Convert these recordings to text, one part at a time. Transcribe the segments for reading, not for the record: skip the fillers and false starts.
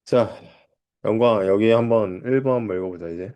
자, 영광, 여기 한번 1번 한번 읽어보자, 이제.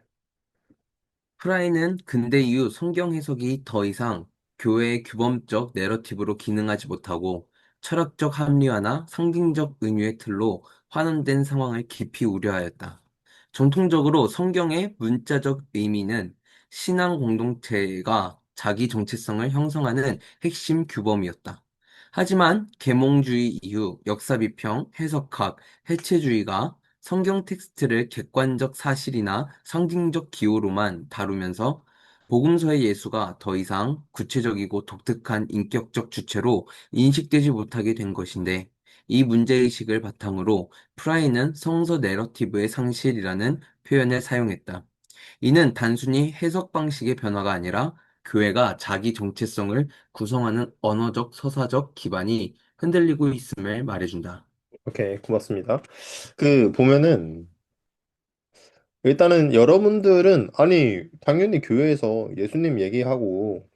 프라이는 근대 이후 성경 해석이 더 이상 교회의 규범적 내러티브로 기능하지 못하고 철학적 합리화나 상징적 은유의 틀로 환원된 상황을 깊이 우려하였다. 전통적으로 성경의 문자적 의미는 신앙 공동체가 자기 정체성을 형성하는 핵심 규범이었다. 하지만 계몽주의 이후 역사비평, 해석학, 해체주의가 성경 텍스트를 객관적 사실이나 상징적 기호로만 다루면서 복음서의 예수가 더 이상 구체적이고 독특한 인격적 주체로 인식되지 못하게 된 것인데, 이 문제의식을 바탕으로 프라이는 성서 내러티브의 상실이라는 표현을 사용했다. 이는 단순히 해석 방식의 변화가 아니라 교회가 자기 정체성을 구성하는 언어적 서사적 기반이 흔들리고 있음을 말해준다. 오케이, 고맙습니다. 보면은, 일단은 여러분들은, 아니, 당연히 교회에서 예수님 얘기하고,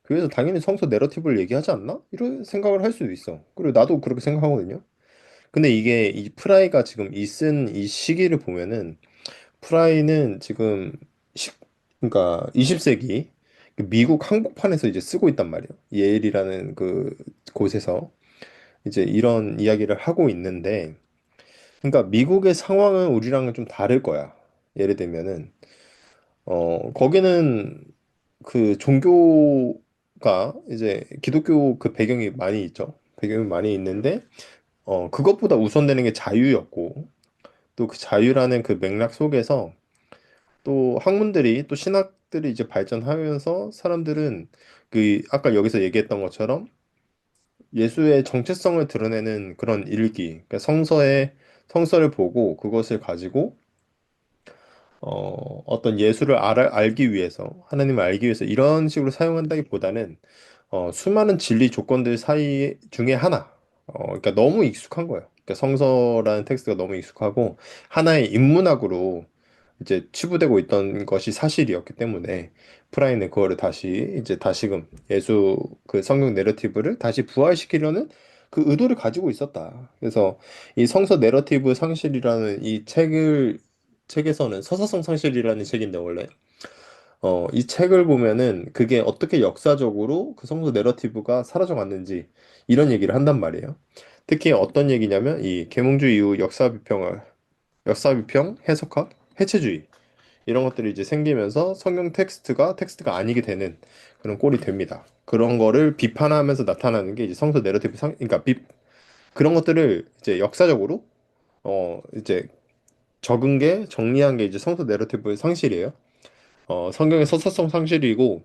교회에서 당연히 성서 내러티브를 얘기하지 않나? 이런 생각을 할 수도 있어. 그리고 나도 그렇게 생각하거든요. 근데 이게, 이 프라이가 지금 쓴 이 시기를 보면은, 프라이는 지금, 시, 그러니까 20세기, 미국 한복판에서 이제 쓰고 있단 말이에요. 예일이라는 그 곳에서. 이제 이런 이야기를 하고 있는데, 그러니까 미국의 상황은 우리랑은 좀 다를 거야. 예를 들면은, 거기는 그 종교가 이제 기독교 그 배경이 많이 있죠. 배경이 많이 있는데, 그것보다 우선되는 게 자유였고, 또 그 자유라는 그 맥락 속에서 또 학문들이 또 신학들이 이제 발전하면서 사람들은 그 아까 여기서 얘기했던 것처럼 예수의 정체성을 드러내는 그런 일기, 그러니까 성서를 보고 그것을 가지고 어떤 예수를 알기 위해서, 하나님을 알기 위해서 이런 식으로 사용한다기보다는 수많은 진리 조건들 사이 중에 하나. 그러니까 너무 익숙한 거예요. 그러니까 성서라는 텍스트가 너무 익숙하고 하나의 인문학으로 이제 치부되고 있던 것이 사실이었기 때문에 프라이는 그거를 다시 이제 다시금 예수 그 성경 내러티브를 다시 부활시키려는 그 의도를 가지고 있었다. 그래서 이 성서 내러티브 상실이라는 이 책에서는 서사성 상실이라는 책인데 원래 이 책을 보면은 그게 어떻게 역사적으로 그 성서 내러티브가 사라져갔는지 이런 얘기를 한단 말이에요. 특히 어떤 얘기냐면 이 계몽주의 이후 역사 비평, 해석학, 해체주의 이런 것들이 이제 생기면서 성경 텍스트가 아니게 되는 그런 꼴이 됩니다. 그런 거를 비판하면서 나타나는 게 이제 성서 내러티브 그러니까 그런 것들을 이제 역사적으로 이제 적은 게 정리한 게 이제 성서 내러티브의 상실이에요. 성경의 서사성 상실이고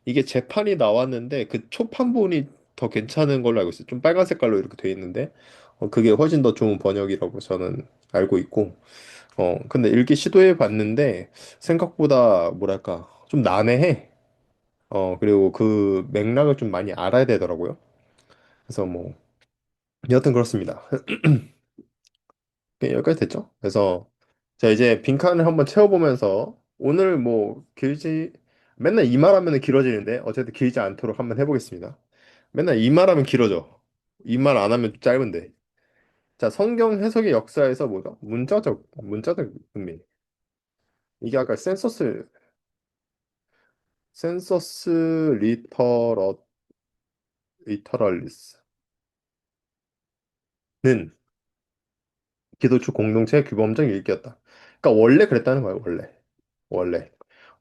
이게 재판이 나왔는데 그 초판본이 더 괜찮은 걸로 알고 있어요. 좀 빨간 색깔로 이렇게 돼 있는데 그게 훨씬 더 좋은 번역이라고 저는 알고 있고 근데 읽기 시도해 봤는데 생각보다 뭐랄까 좀 난해해. 그리고 그 맥락을 좀 많이 알아야 되더라고요. 그래서 뭐 여하튼 그렇습니다. 여기까지 됐죠? 그래서 자 이제 빈칸을 한번 채워보면서 오늘 뭐 길지 맨날 이 말하면 길어지는데 어쨌든 길지 않도록 한번 해보겠습니다. 맨날 이 말하면 길어져. 이 말 안 하면 좀 짧은데. 자 성경 해석의 역사에서 뭐다? 문자적 의미. 이게 아까 센서스 리터럴리스는 기도축 공동체의 규범적 읽기였다. 그러니까 원래 그랬다는 거예요. 원래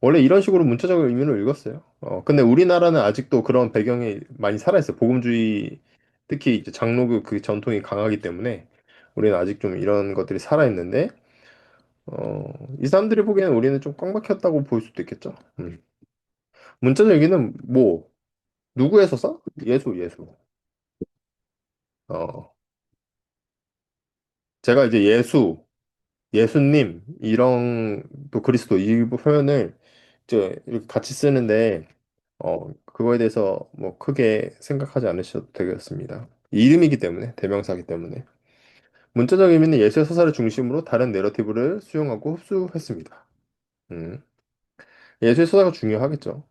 원래 이런 식으로 문자적 의미로 읽었어요. 근데 우리나라는 아직도 그런 배경이 많이 살아있어요. 복음주의 특히 이제 장로교 그 전통이 강하기 때문에 우리는 아직 좀 이런 것들이 살아있는데 이 사람들이 보기에는 우리는 좀 꽉 막혔다고 볼 수도 있겠죠. 문자적 얘기는 뭐 누구에서 써? 예수. 어 제가 이제 예수님 이런 또 그리스도 이 표현을 이제 이렇게 같이 쓰는데 그거에 대해서 뭐 크게 생각하지 않으셔도 되겠습니다. 이름이기 때문에 대명사이기 때문에 문자적 의미는 예수의 서사를 중심으로 다른 내러티브를 수용하고 흡수했습니다. 음. 예수의 서사가 중요하겠죠.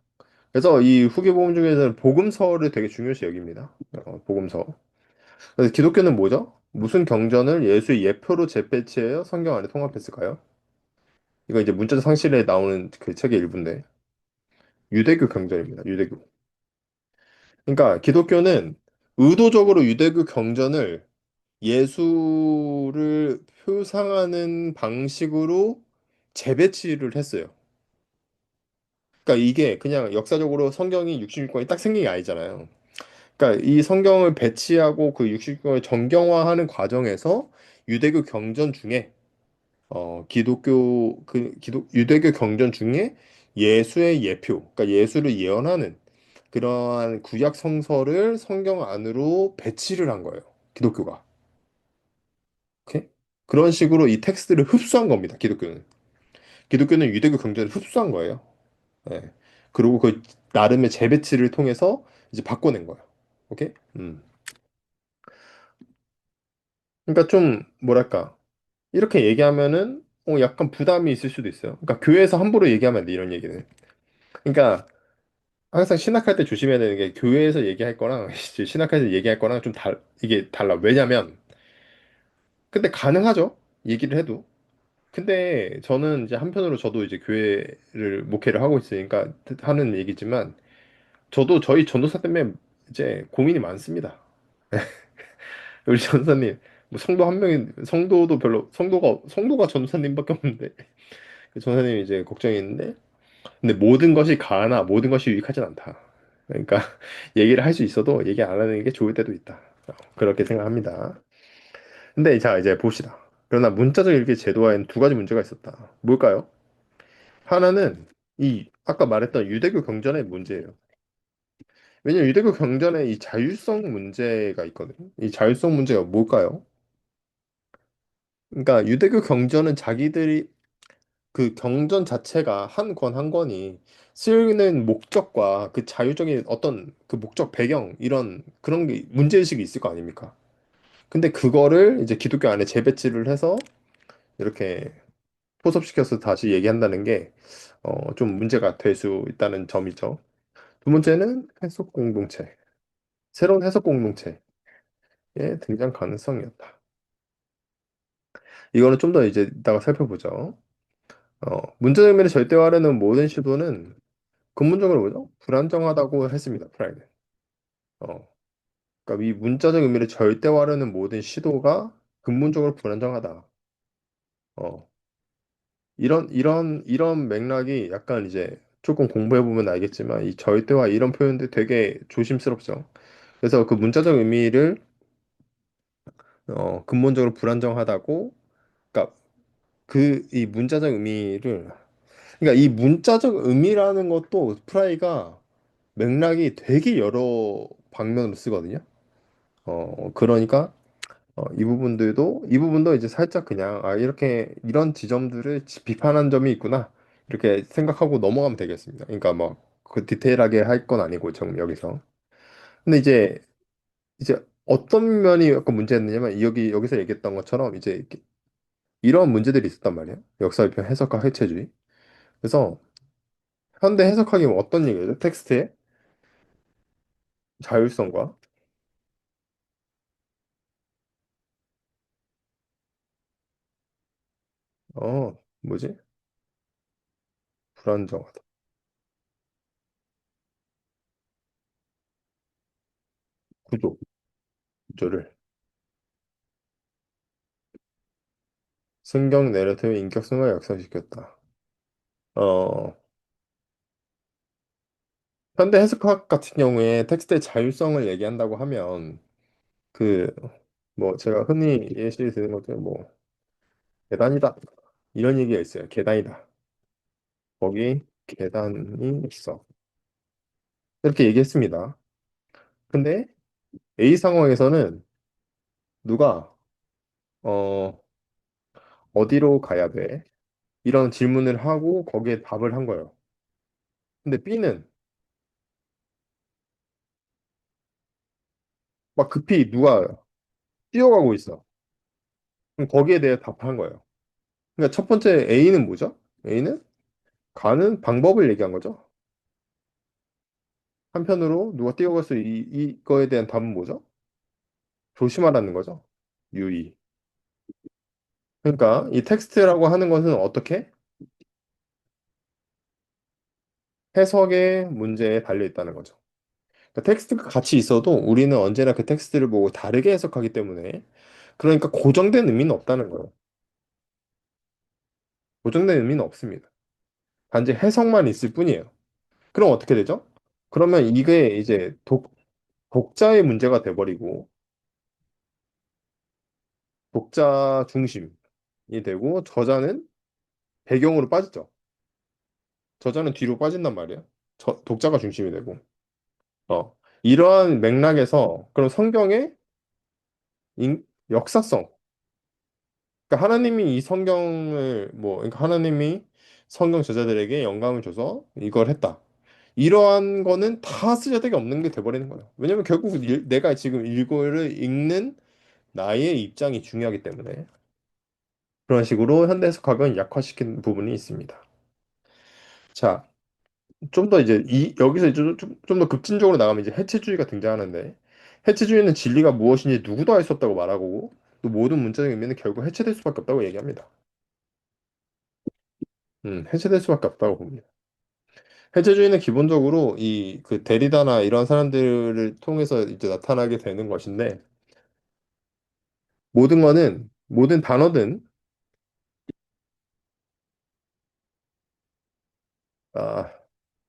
그래서 이 후기복음 중에서는 복음서를 되게 중요시 여깁니다. 복음서. 그래서 기독교는 뭐죠? 무슨 경전을 예수의 예표로 재배치하여 성경 안에 통합했을까요? 이거 이제 문자적 상실에 나오는 그 책의 일부인데 유대교 경전입니다. 유대교. 그러니까 기독교는 의도적으로 유대교 경전을 예수를 표상하는 방식으로 재배치를 했어요. 그러니까 이게 그냥 역사적으로 성경이 66권이 딱 생긴 게 아니잖아요. 그러니까 이 성경을 배치하고 그 66권을 정경화하는 과정에서 유대교 경전 중에 유대교 경전 중에 예수의 예표, 그러니까 예수를 예언하는 그러한 구약 성서를 성경 안으로 배치를 한 거예요. 기독교가. 오케이? 그런 식으로 이 텍스트를 흡수한 겁니다. 기독교는. 기독교는 유대교 경전을 흡수한 거예요. 예. 그리고 그 나름의 재배치를 통해서 이제 바꿔낸 거예요. 오케이? 그러니까 좀 뭐랄까 이렇게 얘기하면은 약간 부담이 있을 수도 있어요. 그러니까 교회에서 함부로 얘기하면 안 돼, 이런 얘기는. 그러니까 항상 신학할 때 조심해야 되는 게 교회에서 얘기할 거랑 이제 신학할 때 얘기할 거랑 좀 이게 달라. 왜냐면 근데 가능하죠. 얘기를 해도. 근데 저는 이제 한편으로 저도 이제 교회를 목회를 하고 있으니까 하는 얘기지만 저도 저희 전도사 때문에 이제 고민이 많습니다. 우리 전도사님 뭐 성도 한 명이 성도도 별로 성도가 전도사님밖에 없는데 그 전도사님이 이제 걱정이 있는데 근데 모든 것이 가하나 모든 것이 유익하진 않다. 그러니까 얘기를 할 수 있어도 얘기 안 하는 게 좋을 때도 있다. 그렇게 생각합니다. 근데 자 이제 봅시다. 그러나 문자적 읽기 제도화에는 두 가지 문제가 있었다. 뭘까요? 하나는 이 아까 말했던 유대교 경전의 문제예요. 왜냐면 유대교 경전에 이 자율성 문제가 있거든요. 이 자율성 문제가 뭘까요? 그러니까 유대교 경전은 자기들이 그 경전 자체가 한 권 한 권이 쓰는 목적과 그 자유적인 어떤 그 목적 배경 이런 그런 게 문제의식이 있을 거 아닙니까? 근데 그거를 이제 기독교 안에 재배치를 해서 이렇게 포섭시켜서 다시 얘기한다는 게 좀 문제가 될 수 있다는 점이죠. 두 번째는 해석 공동체, 새로운 해석 공동체의 등장 가능성이었다. 이거는 좀 더 이제 이따가 살펴보죠. 문제적 의미를 절대화하려는 모든 시도는 근본적으로 뭐죠? 불안정하다고 했습니다. 프라이드. 어, 그러니까 이 문자적 의미를 절대화하려는 모든 시도가 근본적으로 불안정하다. 어, 이런 맥락이 약간 이제 조금 공부해 보면 알겠지만 이 절대화 이런 표현들 되게 조심스럽죠. 그래서 그 문자적 의미를 근본적으로 불안정하다고, 그러니까 그 이 문자적 의미를, 그러니까 이 문자적 의미라는 것도 프라이가 맥락이 되게 여러 방면으로 쓰거든요. 그러니까 이 부분도 이제 살짝 그냥 이렇게 이런 지점들을 비판한 점이 있구나 이렇게 생각하고 넘어가면 되겠습니다. 그러니까 뭐 그 디테일하게 할 건 아니고 지금 여기서. 근데 이제 어떤 면이 약간 문제였느냐면 여기서 얘기했던 것처럼 이제 이런 문제들이 있었단 말이에요. 역사비평 해석과 해체주의. 그래서 현대 해석학이 뭐 어떤 얘기예요? 텍스트의 자율성과 뭐지? 불안정하다. 구조를 성경 내러티브의 인격성을 역사시켰다. 어, 현대 해석학 같은 경우에 텍스트의 자율성을 얘기한다고 하면 그 뭐 제가 흔히 예시 드는 것들 뭐 계단이다 이런 얘기가 있어요. 계단이다. 거기 계단이 있어. 이렇게 얘기했습니다. 근데 A 상황에서는 누가 어 어디로 가야 돼? 이런 질문을 하고 거기에 답을 한 거예요. 근데 B는 막 급히 누가 뛰어가고 있어. 그럼 거기에 대해 답한 거예요. 그러니까 첫 번째 A는 뭐죠? A는 가는 방법을 얘기한 거죠. 한편으로 누가 뛰어가서 이거에 대한 답은 뭐죠? 조심하라는 거죠. 유의. 그러니까 이 텍스트라고 하는 것은 어떻게 해석의 문제에 달려 있다는 거죠. 그러니까 텍스트가 같이 있어도 우리는 언제나 그 텍스트를 보고 다르게 해석하기 때문에 그러니까 고정된 의미는 없다는 거예요. 고정된 의미는 없습니다. 단지 해석만 있을 뿐이에요. 그럼 어떻게 되죠? 그러면 이게 이제 독자의 문제가 돼버리고 독자 중심이 되고 저자는 배경으로 빠지죠. 저자는 뒤로 빠진단 말이에요. 독자가 중심이 되고. 이러한 맥락에서 그럼 성경의 역사성, 그러니까 하나님이 이 성경을 그러니까 하나님이 성경 저자들에게 영감을 줘서 이걸 했다. 이러한 거는 다 쓰잘데기 없는 게 돼버리는 거예요. 왜냐면 결국 내가 지금 이거를 읽는 나의 입장이 중요하기 때문에 그런 식으로 현대 해석학은 약화시킨 부분이 있습니다. 자, 좀 더 이제 여기서 이제 좀 더 급진적으로 나가면 이제 해체주의가 등장하는데 해체주의는 진리가 무엇인지 누구도 알 수 없다고 말하고 또 모든 문자적 의미는 결국 해체될 수밖에 없다고 얘기합니다. 해체될 수밖에 없다고 봅니다. 해체주의는 기본적으로 이 그 데리다나 이런 사람들을 통해서 이제 나타나게 되는 것인데 모든 단어든 아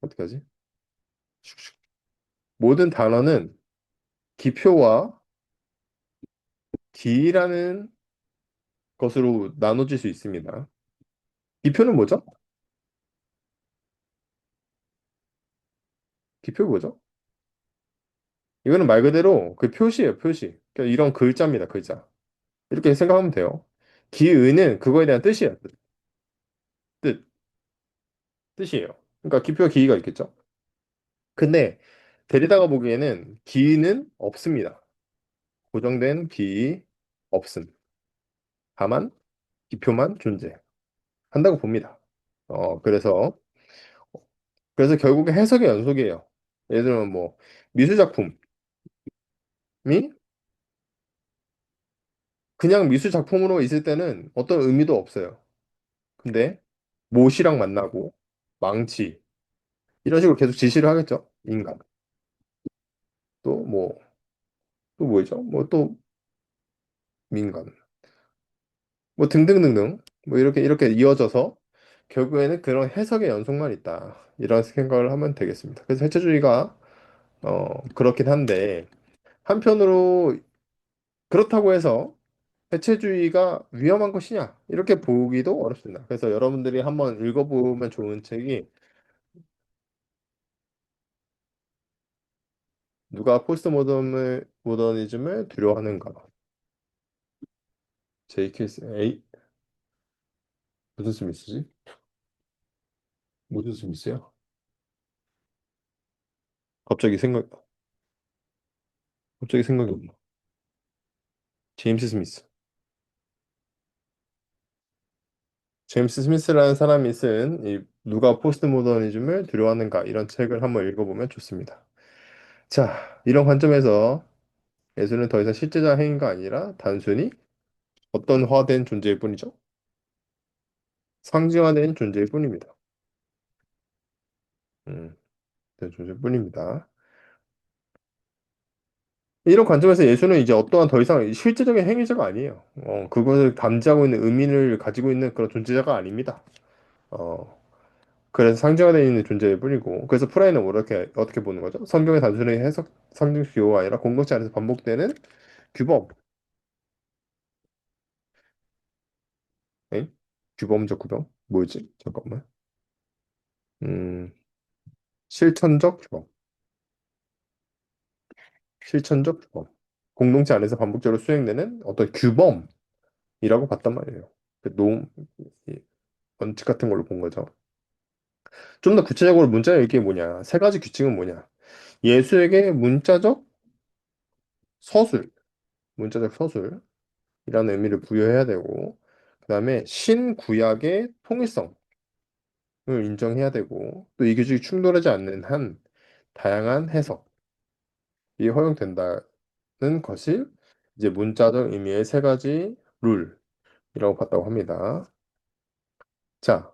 어떻게 하지? 슉슉. 모든 단어는 기표와 기라는 것으로 나눠질 수 있습니다. 기표는 뭐죠? 기표 뭐죠? 이거는 말 그대로 그 표시예요, 표시. 그러니까 이런 글자입니다, 글자. 이렇게 생각하면 돼요. 기의는 그거에 대한 뜻이에요, 뜻, 뜻이에요. 그러니까 기표와 기의가 있겠죠. 근데 데리다가 보기에는 기의는 없습니다. 고정된 기의 없음. 다만 기표만 존재한다고 봅니다. 그래서 결국에 해석의 연속이에요. 예를 들면 뭐 미술 작품이 그냥 미술 작품으로 있을 때는 어떤 의미도 없어요. 근데 못이랑 만나고 망치 이런 식으로 계속 지시를 하겠죠. 인간. 또 뭐, 또 뭐죠? 뭐 또 민간. 뭐 등등등등. 뭐 이렇게 이어져서 결국에는 그런 해석의 연속만 있다. 이런 생각을 하면 되겠습니다. 그래서 해체주의가 그렇긴 한데 한편으로 그렇다고 해서 해체주의가 위험한 것이냐? 이렇게 보기도 어렵습니다. 그래서 여러분들이 한번 읽어보면 좋은 책이 누가 모더니즘을 두려워하는가? J.K. 무슨 스미스지? 무슨 스미스야? 갑자기 생각 갑자기 생각이 없나? 제임스 스미스. 제임스 스미스라는 사람이 쓴 이 누가 포스트 모더니즘을 두려워하는가 이런 책을 한번 읽어보면 좋습니다. 자, 이런 관점에서 예술은 더 이상 실제적 행위가 아니라 단순히 어떤 화된 존재일 뿐이죠. 상징화된 존재일 뿐입니다. 음, 된 존재일 뿐입니다. 이런 관점에서 예술은 이제 어떠한 더 이상 실제적인 행위자가 아니에요. 그것을 감지하고 있는 의미를 가지고 있는 그런 존재자가 아닙니다. 어, 그래서 상징화되어 있는 존재일 뿐이고, 그래서 프라이는 어떻게 보는 거죠? 성경의 단순히 해석, 상징 기호가 아니라 공동체 안에서 반복되는 규범, 에? 규범적 규범? 뭐지? 잠깐만. 음, 실천적 규범, 실천적 규범. 공동체 안에서 반복적으로 수행되는 어떤 규범이라고 봤단 말이에요. 그 이 원칙 같은 걸로 본 거죠. 좀 더 구체적으로 문자 읽기 뭐냐? 세 가지 규칙은 뭐냐? 예수에게 서술, 문자적 서술이라는 의미를 부여해야 되고, 그다음에 신구약의 통일성을 인정해야 되고, 또 이 규칙이 충돌하지 않는 한 다양한 해석이 허용된다는 것이 이제 문자적 의미의 세 가지 룰이라고 봤다고 합니다. 자,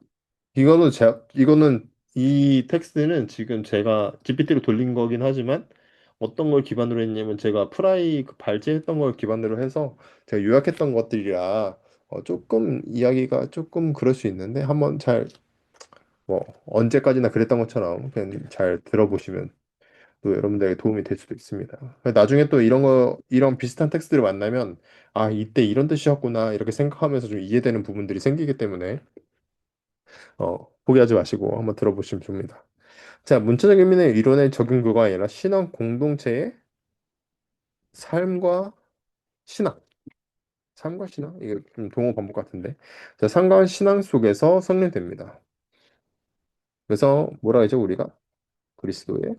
이거는 이 텍스트는 지금 제가 GPT로 돌린 거긴 하지만 어떤 걸 기반으로 했냐면 제가 프라이 그 발제했던 걸 기반으로 해서 제가 요약했던 것들이라 조금 이야기가 조금 그럴 수 있는데 한번 잘 뭐 언제까지나 그랬던 것처럼 그냥 잘 들어보시면 또 여러분들에게 도움이 될 수도 있습니다. 나중에 또 이런 비슷한 텍스트를 만나면 아, 이때 이런 뜻이었구나 이렇게 생각하면서 좀 이해되는 부분들이 생기기 때문에 포기하지 마시고 한번 들어보시면 좋습니다. 자, 문자적 의미는 이론의 적용교가 아니라 신앙 공동체의 삶과 신앙, 삶과 신앙? 이게 좀 동어 반복 같은데. 자, 삶과 신앙 속에서 성립됩니다. 그래서 뭐라 하죠, 우리가? 그리스도의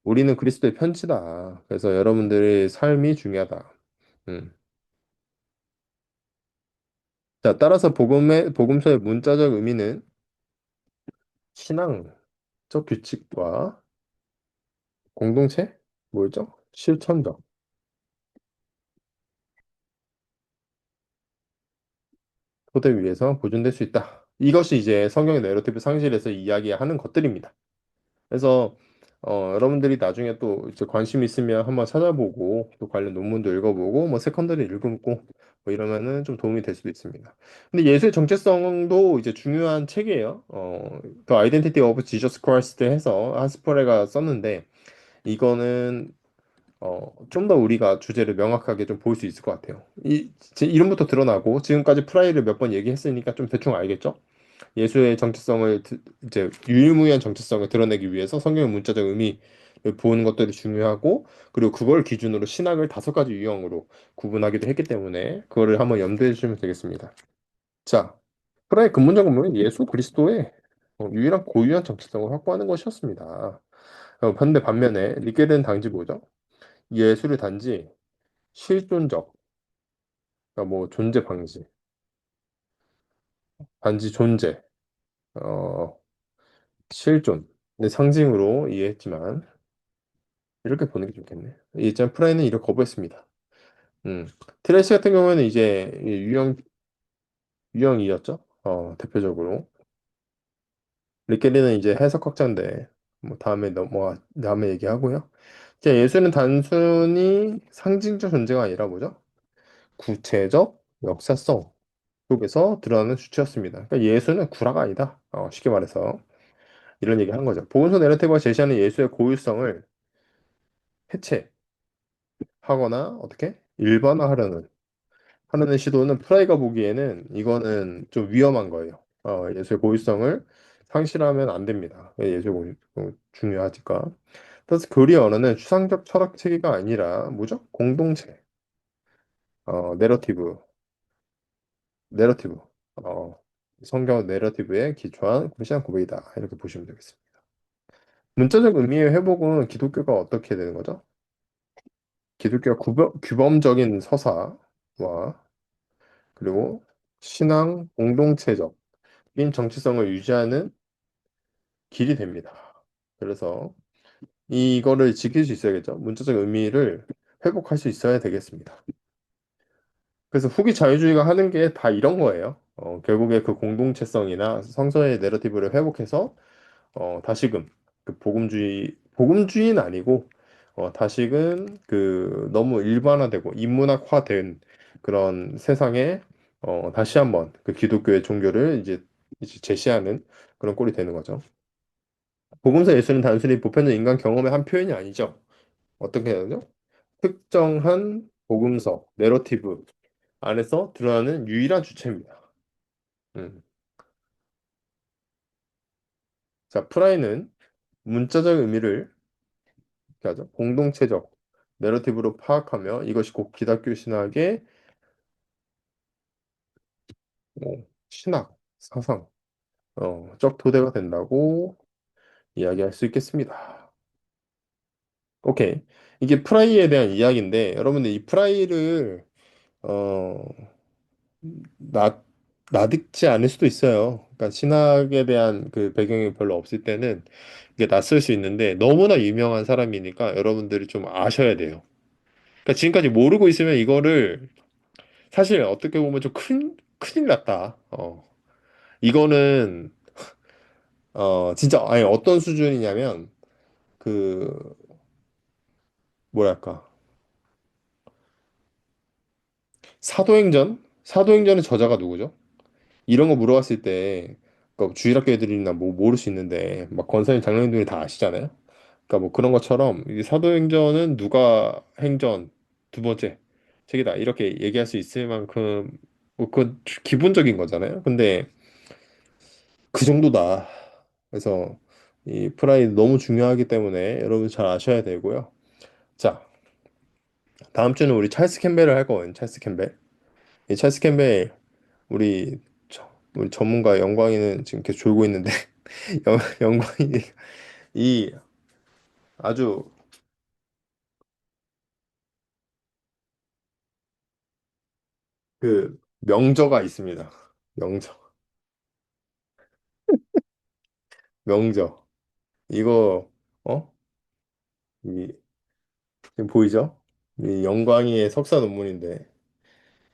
우리는 그리스도의 편지다. 그래서 여러분들의 삶이 중요하다. 음. 자, 따라서 복음서의 문자적 의미는 신앙적 규칙과 공동체, 뭐였죠? 실천적 토대 위에서 보존될 수 있다. 이것이 이제 성경의 내러티브 상실에서 이야기하는 것들입니다. 그래서 여러분들이 나중에 또 이제 관심 있으면 한번 찾아보고 또 관련 논문도 읽어보고 뭐 세컨더리 읽고 뭐 이러면은 좀 도움이 될 수도 있습니다. 근데 예수의 정체성도 이제 중요한 책이에요. The Identity of Jesus Christ 해서 하스퍼레가 썼는데 이거는 좀 더 우리가 주제를 명확하게 좀 볼 수 있을 것 같아요. 제 이름부터 드러나고 지금까지 프라이를 몇 번 얘기했으니까 좀 대충 알겠죠? 예수의 이제 유일무이한 정체성을 드러내기 위해서 성경의 문자적 의미를 보는 것들이 중요하고 그리고 그걸 기준으로 신학을 다섯 가지 유형으로 구분하기도 했기 때문에 그거를 한번 염두해 주시면 되겠습니다. 자, 프라의 근본적 의무는 예수 그리스도의 유일한 고유한 정체성을 확보하는 것이었습니다. 반면에 리게르는 단지 뭐죠? 예수를 단지 실존적, 그러니까 뭐 존재 방지, 단지 존재, 어, 실존, 의 상징으로 이해했지만 이렇게 보는 게 좋겠네. 일단 프라이는 이를 거부했습니다. 음. 트레이시 같은 경우에는 이제 유형이었죠. 대표적으로. 리케리는 이제 해석 학자인데 뭐 다음에 얘기하고요. 이제 예수는 단순히 상징적 존재가 아니라 뭐죠? 구체적 역사성 속에서 드러나는 수치였습니다. 그러니까 예수는 구라가 아니다. 쉽게 말해서 이런 얘기 하는 거죠. 복음서 내러티브가 제시하는 예수의 고유성을 해체하거나 어떻게 일반화하려는 시도는 프라이가 보기에는 이거는 좀 위험한 거예요. 예수의 고유성을 상실하면 안 됩니다. 예수의 고유 중요하니까. 그래서 교리 언어는 추상적 철학 체계가 아니라 뭐죠? 공동체, 내러티브, 내러티브, 어, 성경 내러티브에 기초한 구시한 고백이다. 이렇게 보시면 되겠습니다. 문자적 의미의 회복은 기독교가 어떻게 되는 거죠? 기독교가 규범적인 서사와 그리고 신앙 공동체적인 정체성을 유지하는 길이 됩니다. 그래서 이거를 지킬 수 있어야겠죠. 문자적 의미를 회복할 수 있어야 되겠습니다. 그래서 후기 자유주의가 하는 게 다 이런 거예요. 결국에 그 공동체성이나 성서의 내러티브를 회복해서 다시금 그 복음주의는 아니고 다시금 그 너무 일반화되고 인문학화된 그런 세상에 다시 한번 그 기독교의 종교를 이제 제시하는 그런 꼴이 되는 거죠. 복음서 예수는 단순히 보편적 인간 경험의 한 표현이 아니죠. 어떻게 해야 되죠? 특정한 복음서, 내러티브 안에서 드러나는 유일한 주체입니다. 음. 자, 프라이는 문자적 의미를 이렇게 하죠. 공동체적 내러티브로 파악하며 이것이 곧 기독교 신학의 신학, 사상, 적 토대가 된다고 이야기할 수 있겠습니다. 오케이. 이게 프라이에 대한 이야기인데 여러분들 이 프라이를 어, 나, 나듣지 않을 수도 있어요. 그러니까 신학에 대한 그 배경이 별로 없을 때는 이게 낯설 수 있는데 너무나 유명한 사람이니까 여러분들이 좀 아셔야 돼요. 그러니까 지금까지 모르고 있으면 이거를 사실 어떻게 보면 좀 큰일 났다. 이거는 진짜 아니 어떤 수준이냐면 그 뭐랄까 사도행전의 저자가 누구죠? 이런 거 물어봤을 때 그러니까 주일학교 애들이나 뭐 모를 수 있는데 막 권사님 장로님들이 다 아시잖아요. 그러니까 뭐 그런 것처럼 이 사도행전은 누가 행전 두 번째 책이다 이렇게 얘기할 수 있을 만큼 뭐 그건 기본적인 거잖아요. 근데 그 정도다. 그래서 이 프라이 너무 중요하기 때문에 여러분 잘 아셔야 되고요. 자, 다음 주는 우리 찰스 캠벨을 할 거예요. 찰스 캠벨. 이 찰스 캠벨 우리 우리 전문가 영광이는 지금 계속 졸고 있는데 영광이 이 아주 그 명저가 있습니다. 명저, 명저. 이거 어? 이 지금 보이죠? 이 영광이의 석사 논문인데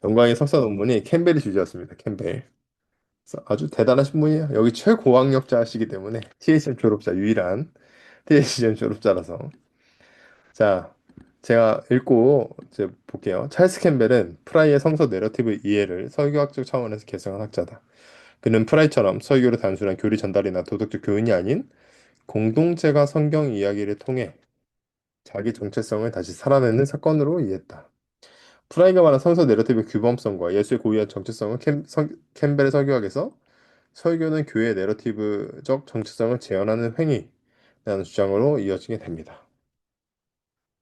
영광의 석사 논문이 캠벨이 주제였습니다. 캠벨. 그래서 아주 대단하신 분이에요. 여기 최고학력자시기 때문에 THM 졸업자 유일한 THM 졸업자라서 자 제가 읽고 이제 볼게요. 찰스 캠벨은 프라이의 성서 내러티브 이해를 설교학적 차원에서 개성한 학자다. 그는 프라이처럼 설교를 단순한 교리 전달이나 도덕적 교훈이 아닌 공동체가 성경 이야기를 통해 자기 정체성을 다시 살아내는 사건으로 이해했다. 프라이가 말한 성서 내러티브의 규범성과 예수의 고유한 정체성을 캠벨의 설교학에서 설교는 교회의 내러티브적 정체성을 재현하는 행위라는 주장으로 이어지게 됩니다.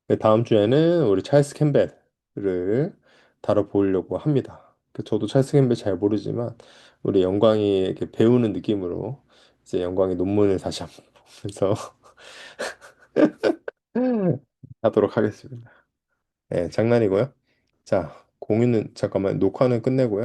네, 다음 주에는 우리 찰스 캠벨을 다뤄보려고 합니다. 저도 찰스 캠벨 잘 모르지만 우리 영광이에게 배우는 느낌으로 이제 영광의 논문을 다시 한번 보면서 하도록 하겠습니다. 네, 장난이고요. 자, 공유는 잠깐만 녹화는 끝내고요.